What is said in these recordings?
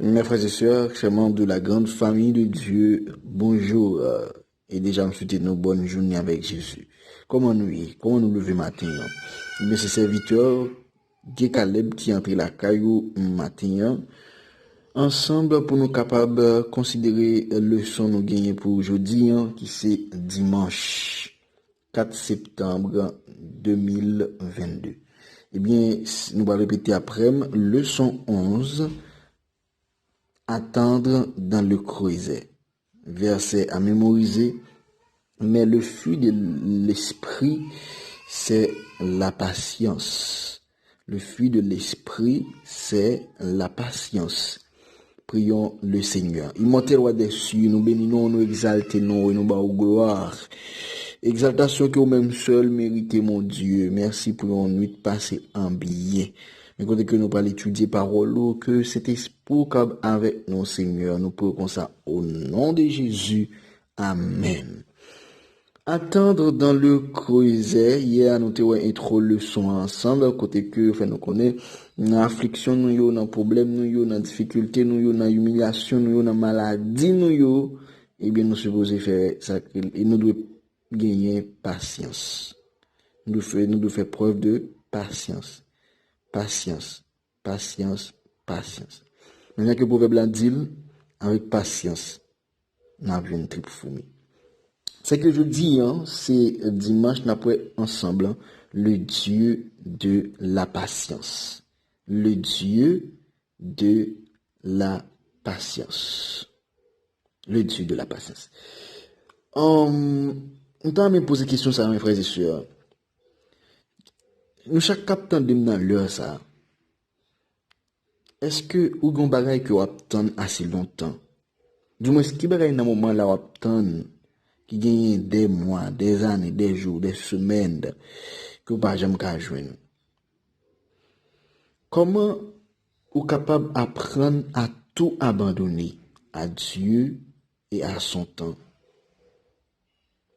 Mes frères et sœurs, chers membres de la grande famille de Dieu, bonjour. Et déjà, me souhaiter une bonne journée avec Jésus. Comment nous lever matin? Mais c'est serviteur, Guy Caleb qui entre la caillou matin, ensemble pour nous capables de considérer leçon nous gagner pour aujourd'hui, qui c'est dimanche 4 septembre 2022. Eh bien, nous allons répéter après, leçon 11. Attendre dans le creuset. Verset à mémoriser. Mais le fruit de l'esprit, c'est la patience. Le fruit de l'esprit, c'est la patience. Prions le Seigneur. Immortel roi des cieux, nous bénissons, nous exaltons et nous bas gloire. Exaltation que vous-même seul méritez, mon Dieu. Merci pour une nuit passée en billet. Mais quand que nous allons étudier parole, que cet esprit comme avec nous, Seigneur, nous pouvons ça au nom de Jésus. Amen. Attendre dans le creuset, hier nous avons intro leçon ensemble, côté que nous connaissons dans affliction, nous dans problème, nous dans difficulté, nous dans humiliation, nous dans maladie, nous eh bien nous supposons faire ça et nous devons gagner patience. Nous devons faire preuve de patience. Patience, patience, patience. Maintenant que le proverbe l'a dit, avec patience, nous avons une triple fourmi. C'est que je dis, c'est dimanche, nous avons ensemble le Dieu de la patience. Le Dieu de la patience. Le Dieu de la patience. Nous avons me poser question ça, mes frères et sœurs. Nous chaque capitaine de dans l'heure ça. Est-ce que ou gon bagay que ou attend assez longtemps? Du moins, ce qui bagay dans moment là ou attend qui gagne des mois, des années, des jours, des semaines que ou pas jamais ka joindre. Comment ou capable apprendre à tout abandonner à Dieu et à son temps?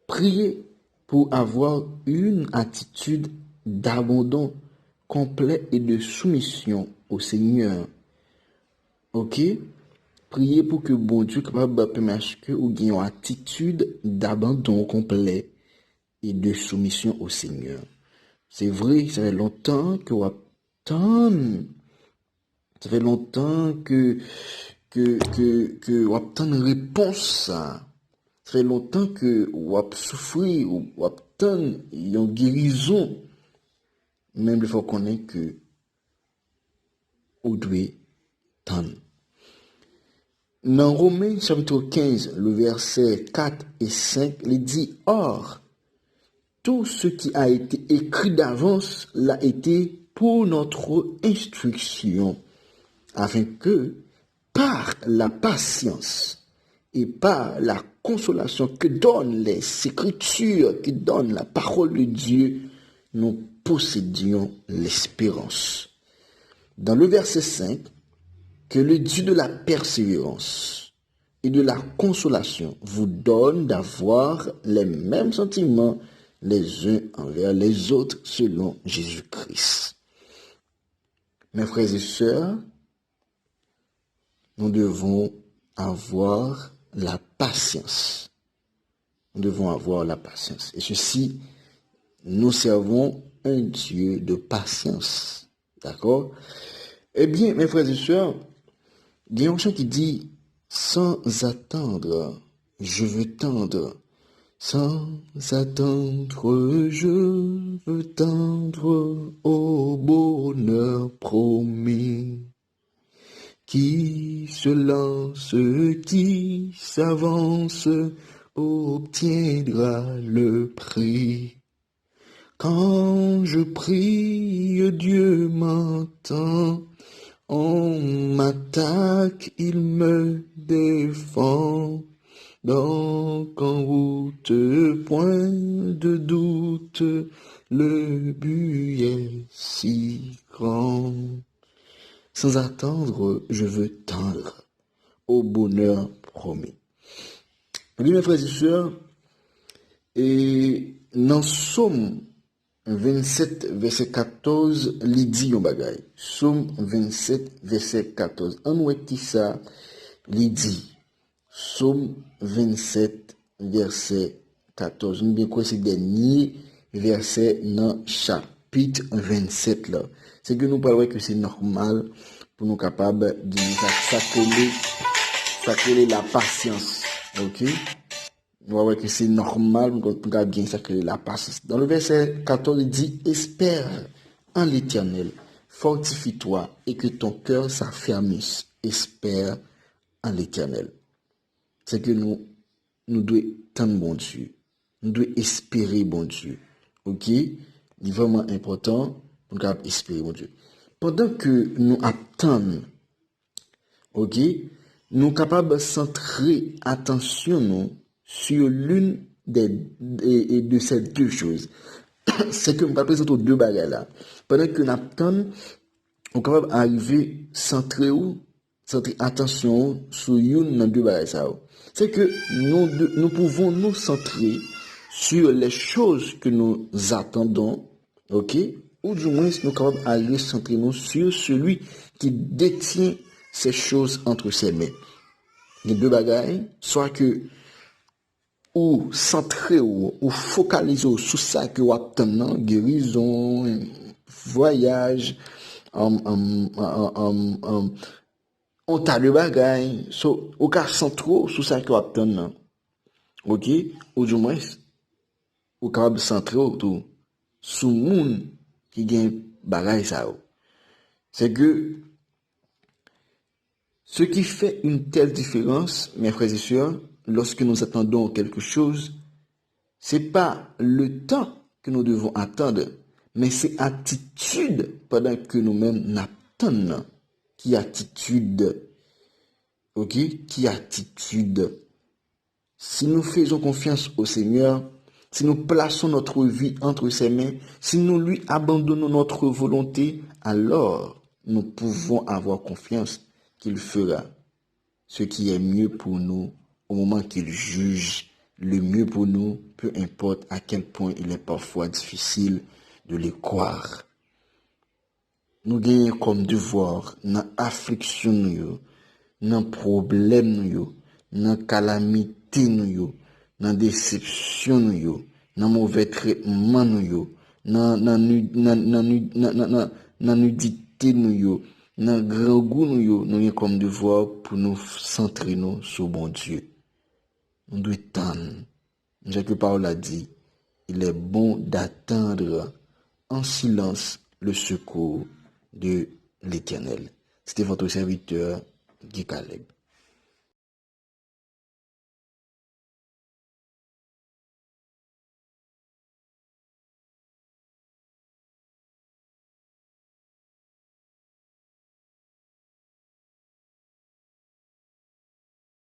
Priez pour avoir une attitude d'abandon complet et de soumission au Seigneur. Ok? Priez pour que bon Dieu capable de permettre que vous ayez une attitude d'abandon complet et de soumission au Seigneur. C'est vrai, ça fait longtemps que vous attendez. Ça fait longtemps que vous attendez une réponse. Ça fait longtemps que vous souffrez, vous attendez une guérison. Même il faut connaître que vous devez attendre. Dans Romains chapitre 15, le verset 4 et 5, il dit, or, tout ce qui a été écrit d'avance l'a été pour notre instruction, afin que, par la patience et par la consolation que donnent les Écritures, que donne la parole de Dieu, nous possédions l'espérance. Dans le verset 5, que le Dieu de la persévérance et de la consolation vous donne d'avoir les mêmes sentiments les uns envers les autres selon Jésus-Christ. Mes frères et sœurs, nous devons avoir la patience. Nous devons avoir la patience. Et ceci, nous servons un Dieu de patience. D'accord? Eh bien, mes frères et sœurs, il y a un chant qui dit, sans attendre, je veux tendre. Sans attendre, je veux tendre au bonheur promis. Qui se lance, qui s'avance, obtiendra le prix. Quand je prie, Dieu m'entend. On m'attaque, il me défend. Donc en route, point de doute, le but est si grand. Sans attendre, je veux tendre au bonheur promis. Oui, mes frères et sœurs, et dans Somme 27, verset 14, li dit yon bagay. Somme 27, verset 14. An wè ki sa, li dit. Somme 27, verset 14. Nou bien quoi c'est dernier verset dans chapitre 27 là. C'est que nous parlons que c'est normal pour nous capables de s'accoler la patience. OK? Nous voyons que c'est normal pour nous bien s'accoler la patience. Dans le verset 14, il dit espère en l'Éternel, fortifie-toi et que ton cœur s'affermisse. Espère en l'Éternel. C'est que nous devons tendre bon Dieu. Nous devons espérer bon Dieu. OK? C'est vraiment important pour nous espérer bon Dieu. Pendant que nous attendons, OK? Nous sommes capables de centrer attention nous, sur l'une de ces deux choses. C'est que nous allons présenter deux bagages là. Pendant que nous attendons, nous sommes capables d'arriver centrer attention sur une dans deux bagages ça. C'est que nous pouvons nous centrer sur les choses que nous attendons, OK? Ou du moins, nous sommes capables d'aller centrer nous sur celui qui détient ces choses entre ses mains. Les deux bagailles, soit que ou centrer ou focaliser sur ça que vous attendez, guérison, voyage, on t'a de bagaille, so, au cas centraux sur ça que vous attendez, ok, ou du moins, au cas centré autour, sous moun qui gagne bagaille ça, c'est que ce qui fait une telle différence, mes frères et sœurs, lorsque nous attendons quelque chose, c'est pas le temps que nous devons attendre, mais c'est attitude pendant que nous-mêmes n'attendons. Qui attitude? Ok? Qui attitude? Si nous faisons confiance au Seigneur, si nous plaçons notre vie entre ses mains, si nous lui abandonnons notre volonté, alors nous pouvons avoir confiance qu'il fera ce qui est mieux pour nous au moment qu'il juge le mieux pour nous, peu importe à quel point il est parfois difficile de le croire. Nous gagnons comme devoir dans affliction, dans problème, dans calamité, dans déception, dans mauvais traitement, dans nudité, dans grand goût, nous avons comme devoir pour nous centrer sur bon Dieu. Nous devons attendre. Jacques Paul a dit, il est bon d'attendre en silence le secours de l'Éternel. C'était votre serviteur, Guy Caleb.